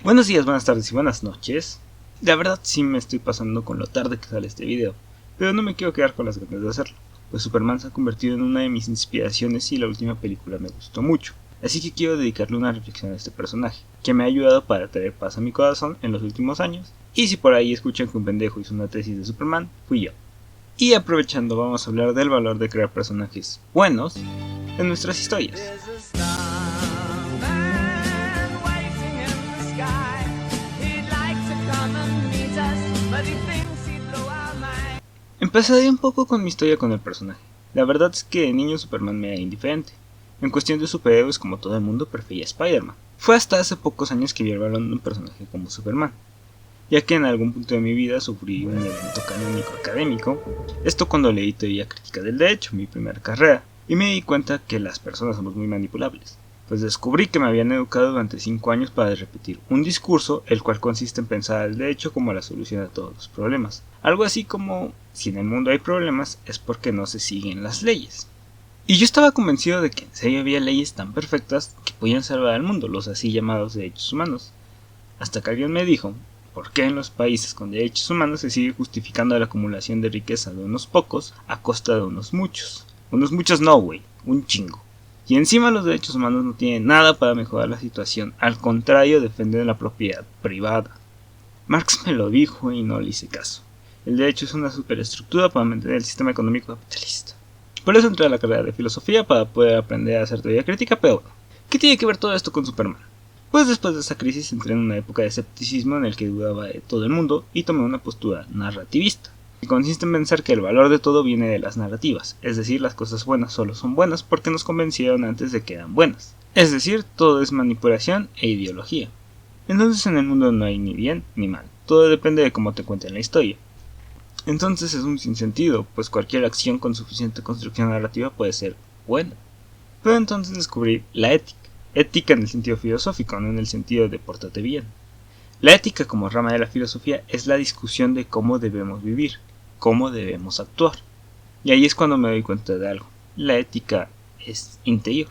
Buenos días, buenas tardes y buenas noches. La verdad sí me estoy pasando con lo tarde que sale este video, pero no me quiero quedar con las ganas de hacerlo, pues Superman se ha convertido en una de mis inspiraciones y la última película me gustó mucho. Así que quiero dedicarle una reflexión a este personaje, que me ha ayudado para traer paz a mi corazón en los últimos años, y si por ahí escuchan que un pendejo hizo una tesis de Superman, fui yo. Y aprovechando, vamos a hablar del valor de crear personajes buenos en nuestras historias. Empezaré un poco con mi historia con el personaje. La verdad es que de niño Superman me era indiferente. En cuestión de superhéroes, como todo el mundo, prefería a Spider-Man. Fue hasta hace pocos años que vi el valor de un personaje como Superman, ya que en algún punto de mi vida sufrí un evento canónico académico, esto cuando leí teoría crítica del derecho, mi primera carrera, y me di cuenta que las personas somos muy manipulables. Pues descubrí que me habían educado durante 5 años para repetir un discurso, el cual consiste en pensar al derecho como la solución a todos los problemas. Algo así como, si en el mundo hay problemas es porque no se siguen las leyes. Y yo estaba convencido de que en serio había leyes tan perfectas que podían salvar al mundo, los así llamados derechos humanos. Hasta que alguien me dijo, ¿por qué en los países con derechos humanos se sigue justificando la acumulación de riqueza de unos pocos a costa de unos muchos? Unos muchos no, güey, un chingo. Y encima los derechos humanos no tienen nada para mejorar la situación, al contrario defienden la propiedad privada. Marx me lo dijo y no le hice caso. El derecho es una superestructura para mantener el sistema económico capitalista. Por eso entré a la carrera de filosofía para poder aprender a hacer teoría crítica, pero bueno, ¿qué tiene que ver todo esto con Superman? Pues después de esa crisis entré en una época de escepticismo en el que dudaba de todo el mundo y tomé una postura narrativista, que consiste en pensar que el valor de todo viene de las narrativas, es decir, las cosas buenas solo son buenas porque nos convencieron antes de que eran buenas. Es decir, todo es manipulación e ideología. Entonces en el mundo no hay ni bien ni mal, todo depende de cómo te cuenten la historia. Entonces es un sinsentido, pues cualquier acción con suficiente construcción narrativa puede ser buena. Pero entonces descubrí la ética. Ética en el sentido filosófico, no en el sentido de pórtate bien. La ética como rama de la filosofía es la discusión de cómo debemos vivir, cómo debemos actuar. Y ahí es cuando me doy cuenta de algo. La ética es interior.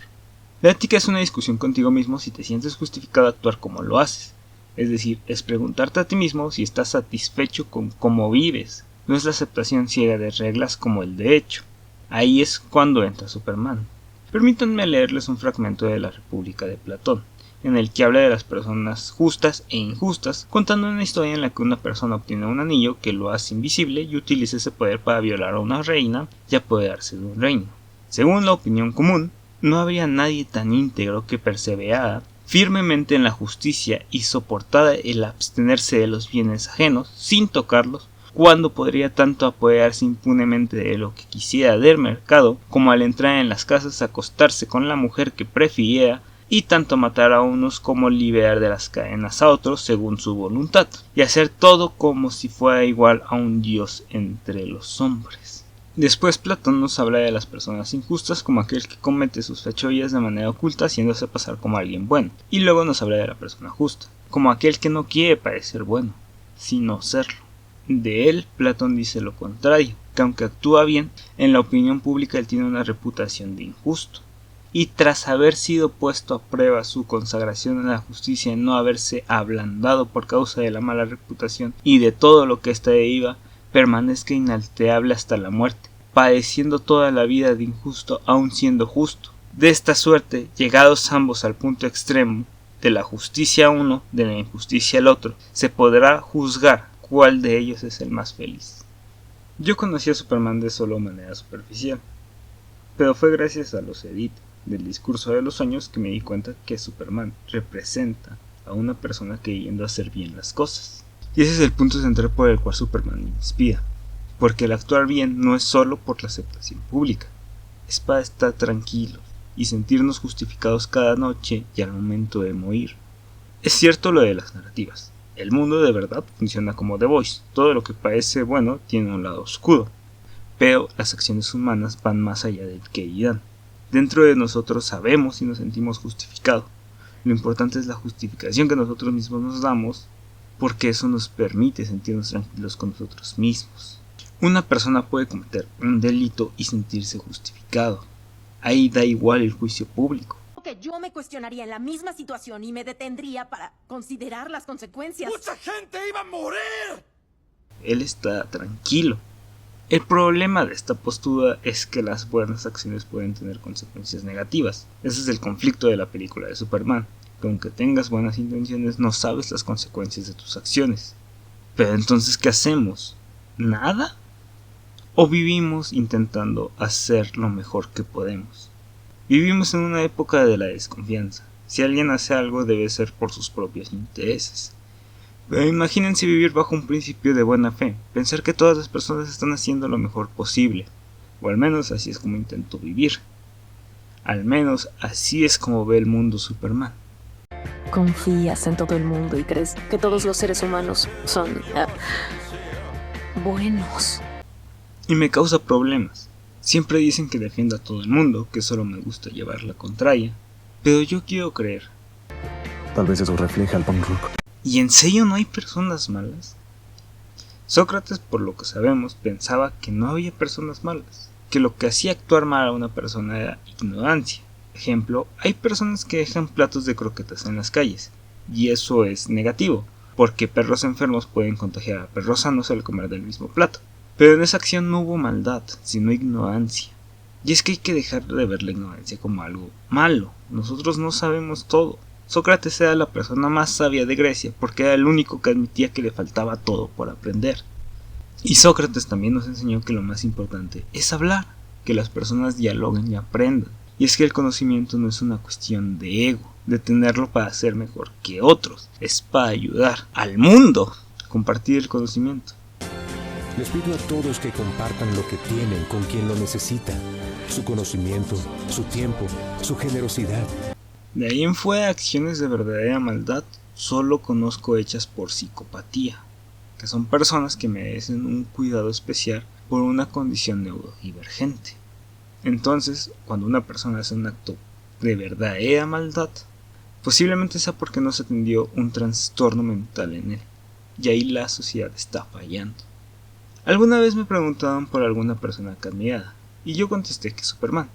La ética es una discusión contigo mismo si te sientes justificado a actuar como lo haces. Es decir, es preguntarte a ti mismo si estás satisfecho con cómo vives. No es la aceptación ciega de reglas como el derecho. Ahí es cuando entra Superman. Permítanme leerles un fragmento de la República de Platón, en el que habla de las personas justas e injustas, contando una historia en la que una persona obtiene un anillo que lo hace invisible y utiliza ese poder para violar a una reina y apoderarse de un reino. Según la opinión común, no habría nadie tan íntegro que perseverara firmemente en la justicia y soportara el abstenerse de los bienes ajenos sin tocarlos, cuando podría tanto apoderarse impunemente de lo que quisiera del mercado, como al entrar en las casas acostarse con la mujer que prefiriera, y tanto matar a unos como liberar de las cadenas a otros según su voluntad, y hacer todo como si fuera igual a un dios entre los hombres. Después Platón nos habla de las personas injustas como aquel que comete sus fechorías de manera oculta haciéndose pasar como alguien bueno, y luego nos habla de la persona justa, como aquel que no quiere parecer bueno, sino serlo. De él, Platón dice lo contrario, que aunque actúa bien, en la opinión pública él tiene una reputación de injusto. Y tras haber sido puesto a prueba su consagración en la justicia y no haberse ablandado por causa de la mala reputación y de todo lo que ésta deriva, permanezca inalterable hasta la muerte, padeciendo toda la vida de injusto aun siendo justo. De esta suerte, llegados ambos al punto extremo, de la justicia a uno, de la injusticia al otro, se podrá juzgar cuál de ellos es el más feliz. Yo conocí a Superman de solo manera superficial, pero fue gracias a los edits del discurso de los sueños que me di cuenta que Superman representa a una persona queriendo hacer bien las cosas. Y ese es el punto central por el cual Superman me inspira, porque el actuar bien no es solo por la aceptación pública, es para estar tranquilos y sentirnos justificados cada noche y al momento de morir. Es cierto lo de las narrativas. El mundo de verdad funciona como The Voice, todo lo que parece bueno tiene un lado oscuro, pero las acciones humanas van más allá del que dirán. Dentro de nosotros sabemos y nos sentimos justificados. Lo importante es la justificación que nosotros mismos nos damos, porque eso nos permite sentirnos tranquilos con nosotros mismos. Una persona puede cometer un delito y sentirse justificado. Ahí da igual el juicio público. Ok, que yo me cuestionaría en la misma situación y me detendría para considerar las consecuencias. ¡Mucha gente iba a morir! Él está tranquilo. El problema de esta postura es que las buenas acciones pueden tener consecuencias negativas. Ese es el conflicto de la película de Superman, que aunque tengas buenas intenciones no sabes las consecuencias de tus acciones. Pero entonces, ¿qué hacemos? ¿Nada? ¿O vivimos intentando hacer lo mejor que podemos? Vivimos en una época de la desconfianza. Si alguien hace algo debe ser por sus propios intereses. Pero imagínense vivir bajo un principio de buena fe, pensar que todas las personas están haciendo lo mejor posible, o al menos así es como intento vivir. Al menos así es como ve el mundo Superman. Confías en todo el mundo y crees que todos los seres humanos son buenos. Y me causa problemas. Siempre dicen que defiendo a todo el mundo, que solo me gusta llevar la contraria, pero yo quiero creer. Tal vez eso refleja el punk rock. ¿Y en serio no hay personas malas? Sócrates, por lo que sabemos, pensaba que no había personas malas, que lo que hacía actuar mal a una persona era ignorancia. Ejemplo, hay personas que dejan platos de croquetas en las calles, y eso es negativo, porque perros enfermos pueden contagiar a perros sanos al comer del mismo plato. Pero en esa acción no hubo maldad, sino ignorancia. Y es que hay que dejar de ver la ignorancia como algo malo. Nosotros no sabemos todo. Sócrates era la persona más sabia de Grecia porque era el único que admitía que le faltaba todo por aprender. Y Sócrates también nos enseñó que lo más importante es hablar, que las personas dialoguen y aprendan. Y es que el conocimiento no es una cuestión de ego, de tenerlo para ser mejor que otros, es para ayudar al mundo, compartir el conocimiento. Les pido a todos que compartan lo que tienen con quien lo necesita, su conocimiento, su tiempo, su generosidad. De ahí en fuera, acciones de verdadera maldad solo conozco hechas por psicopatía, que son personas que merecen un cuidado especial por una condición neurodivergente. Entonces, cuando una persona hace un acto de verdadera maldad, posiblemente sea porque no se atendió un trastorno mental en él, y ahí la sociedad está fallando. Alguna vez me preguntaban por alguna persona que admiraba, y yo contesté que Superman.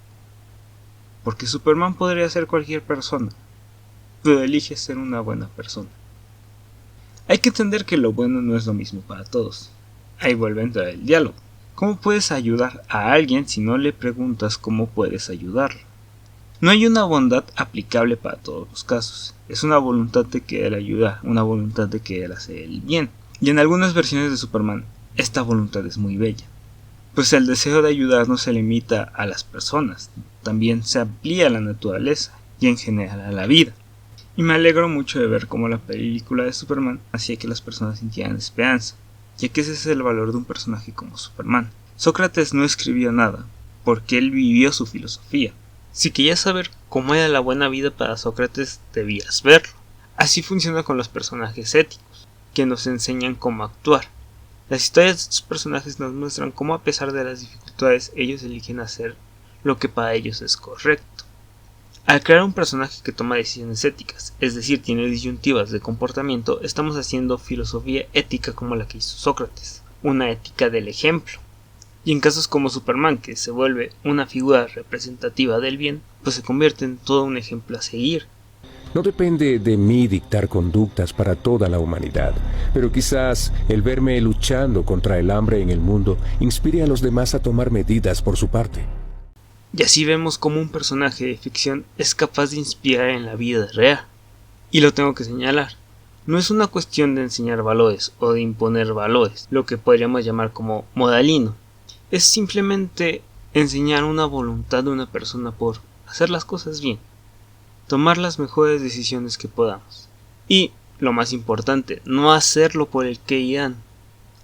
Porque Superman podría ser cualquier persona, pero elige ser una buena persona. Hay que entender que lo bueno no es lo mismo para todos. Ahí vuelve a entrar el diálogo. ¿Cómo puedes ayudar a alguien si no le preguntas cómo puedes ayudarlo? No hay una bondad aplicable para todos los casos. Es una voluntad de querer ayudar, una voluntad de querer hacer el bien. Y en algunas versiones de Superman, esta voluntad es muy bella. Pues el deseo de ayudar no se limita a las personas, también se amplía a la naturaleza y en general a la vida. Y me alegro mucho de ver cómo la película de Superman hacía que las personas sintieran esperanza, ya que ese es el valor de un personaje como Superman. Sócrates no escribió nada, porque él vivió su filosofía. Si querías saber cómo era la buena vida para Sócrates, debías verlo. Así funciona con los personajes éticos, que nos enseñan cómo actuar. Las historias de estos personajes nos muestran cómo a pesar de las dificultades ellos eligen hacer lo que para ellos es correcto. Al crear un personaje que toma decisiones éticas, es decir, tiene disyuntivas de comportamiento, estamos haciendo filosofía ética como la que hizo Sócrates, una ética del ejemplo. Y en casos como Superman, que se vuelve una figura representativa del bien, pues se convierte en todo un ejemplo a seguir. No depende de mí dictar conductas para toda la humanidad, pero quizás el verme luchando contra el hambre en el mundo inspire a los demás a tomar medidas por su parte. Y así vemos cómo un personaje de ficción es capaz de inspirar en la vida real. Y lo tengo que señalar, no es una cuestión de enseñar valores o de imponer valores, lo que podríamos llamar como moralino. Es simplemente enseñar una voluntad de una persona por hacer las cosas bien, tomar las mejores decisiones que podamos. Y, lo más importante, no hacerlo por el que irán,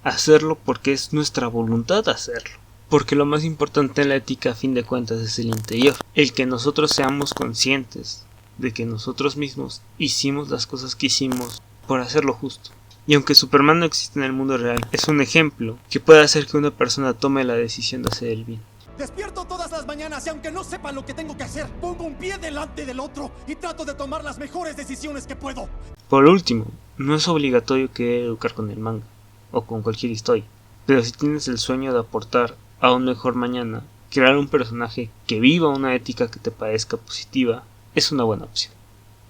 hacerlo porque es nuestra voluntad hacerlo. Porque lo más importante en la ética a fin de cuentas es el interior, el que nosotros seamos conscientes de que nosotros mismos hicimos las cosas que hicimos por hacer lo justo. Y aunque Superman no existe en el mundo real, es un ejemplo que puede hacer que una persona tome la decisión de hacer el bien. Despierto todas las mañanas y aunque no sepa lo que tengo que hacer, pongo un pie delante del otro y trato de tomar las mejores decisiones que puedo. Por último, no es obligatorio querer educar con el manga o con cualquier historia, pero si tienes el sueño de aportar a un mejor mañana, crear un personaje que viva una ética que te parezca positiva, es una buena opción.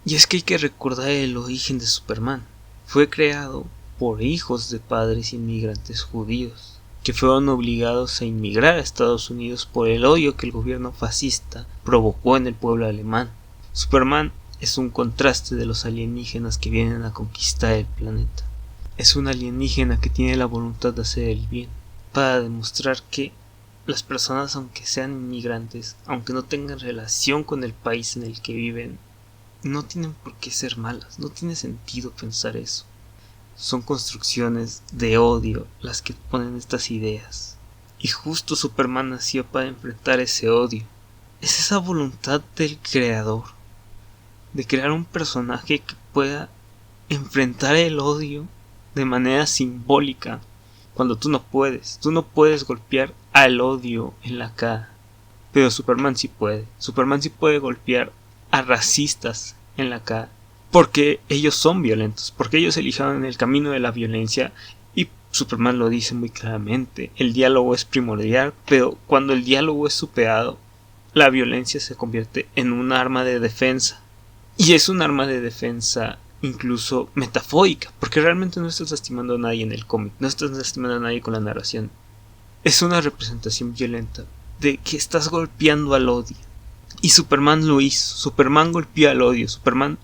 Y es que hay que recordar el origen de Superman. Fue creado por hijos de padres inmigrantes judíos, que fueron obligados a inmigrar a Estados Unidos por el odio que el gobierno fascista provocó en el pueblo alemán. Superman es un contraste de los alienígenas que vienen a conquistar el planeta. Es un alienígena que tiene la voluntad de hacer el bien, para demostrar que las personas, aunque sean inmigrantes, aunque no tengan relación con el país en el que viven, no tienen por qué ser malas. No tiene sentido pensar eso. Son construcciones de odio las que ponen estas ideas. Y justo Superman nació para enfrentar ese odio. Es esa voluntad del creador de crear un personaje que pueda enfrentar el odio de manera simbólica, cuando tú no puedes golpear al odio en la cara, pero Superman sí puede. Superman sí puede golpear a racistas en la cara, porque ellos son violentos, porque ellos eligieron el camino de la violencia, y Superman lo dice muy claramente. El diálogo es primordial, pero cuando el diálogo es superado, la violencia se convierte en un arma de defensa, y es un arma de defensa incluso metafórica, porque realmente no estás lastimando a nadie en el cómic, no estás lastimando a nadie con la narración. Es una representación violenta de que estás golpeando al odio. Y Superman lo hizo. Superman golpeó al odio. Superman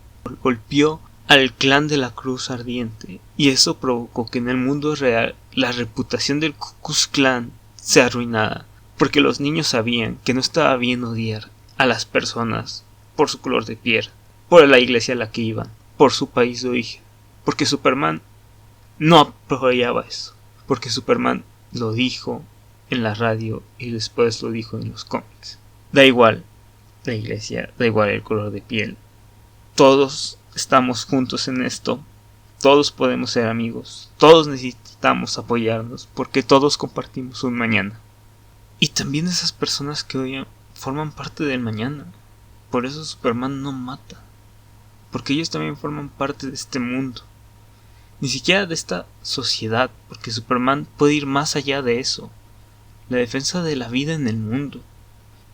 golpeó al clan de la Cruz Ardiente. Y eso provocó que en el mundo real la reputación del Ku Klux Klan se arruinara. Porque los niños sabían que no estaba bien odiar a las personas por su color de piel, por la iglesia a la que iban, por su país de origen. Porque Superman no apoyaba eso. Porque Superman lo dijo en la radio y después lo dijo en los cómics. Da igual la iglesia, da igual el color de piel. Todos estamos juntos en esto. Todos podemos ser amigos. Todos necesitamos apoyarnos porque todos compartimos un mañana. Y también esas personas que odian forman parte del mañana. Por eso Superman no mata. Porque ellos también forman parte de este mundo. Ni siquiera de esta sociedad, porque Superman puede ir más allá de eso. La defensa de la vida en el mundo.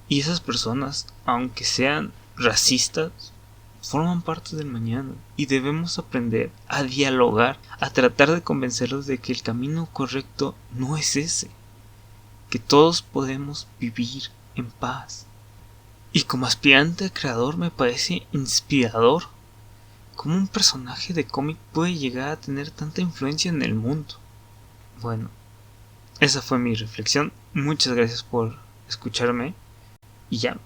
Y esas personas, aunque sean racistas, forman parte del mañana. Y debemos aprender a dialogar, a tratar de convencerlos de que el camino correcto no es ese. Que todos podemos vivir en paz. Y como aspirante a creador me parece inspirador cómo un personaje de cómic puede llegar a tener tanta influencia en el mundo. Bueno, esa fue mi reflexión. Muchas gracias por escucharme. Y ya,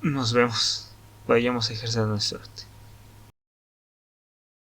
nos vemos. Vayamos a ejercer nuestra arte.